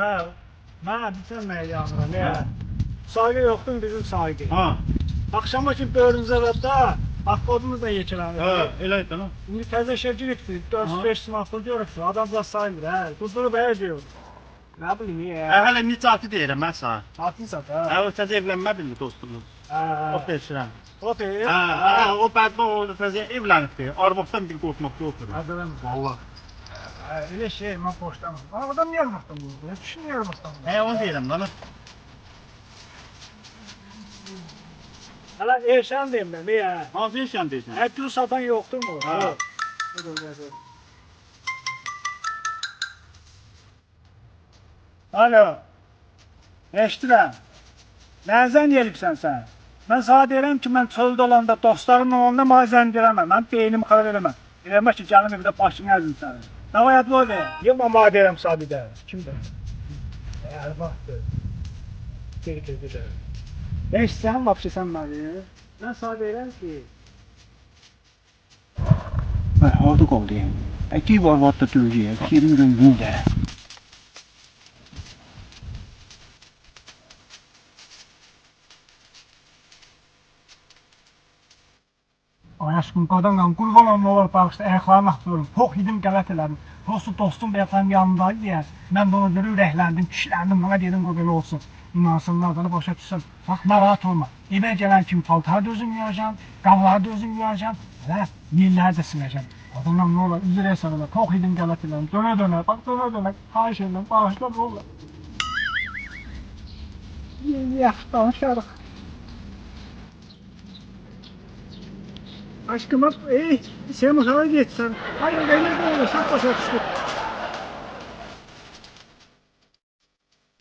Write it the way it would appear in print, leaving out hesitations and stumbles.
Ha, ben bitirmeye yanıram ya. Saygı yoktu bizim saygı. Ha. Akşam için böğrünüze da akkodumuz da geçiren. Ha, elə idi lan. Şimdi təzə işe girikti, 4-5 sınavda görüksün, adam da saymır, he. Tutdurup he diyor. Ne bileyim ya. Hələ nicatı deyirəm mən sənə. Atın sat ha. Hə, o təzə evlənmədi mi dostumuz? Ha. O peşirəm. O değil. Ha, o bədbə o təzə evlənibdi. Arvaddan bir qorxmaqda oturur. Adırım. Vallahi. Öyle şey, ben boştamam. Adam niye yarmaktan bu? Ne düşünüyor yarmaktan bu? Hə, onu deyirəm lan. Hala eşyan diyeyim ben, ya. Hansı işən deyirsən? Her türlü satan yoktur mu? Ha. Alo. Eşdirəm. Nəzən yeribsən sən? Mən sana deyirəm ki, mən çöldə olanda dostlarımla olanda mazən deyirəməm. Mən beynimi xarab eləməm. Eləmə ki, gəlim evdə başını əzim səni. Nə var bu öyle? Yılma ma deyirəm sabidə. Kimdir? Ərbaxdır. Geri. Ne istəyən vapşı sən məni? Mən sana deyirəm ki... Orada qaldı. Əki var vaxtda döyüyor. Kimin rəngində? Ay aşkım qadınla qurban olma olar bağışda ayaqlarını atlıyorum. Çox idim qələt elədim. Prosto dostum bəyəfəm yanındaydı deyə. Mən də ona görə ürəkləndim, kişiləndim, bana dedim o belə olsun. İnansınlar da başa düşsün. Bax, narahat olma. Evə gələn kimi paltar da özüm yuyacam, qavları da özüm yuyacam və milləri də siləcəm. Qadınla nə olar, üzr hesab elə. Çox idim qələt elədim. Dönə, bax dönə, xahiş edirəm, bağışla nə olar. Yaxşı, danışarıq. Aşkım bak, sen mutfağa geçsen. Hayır, beni böyle şak başa düştü.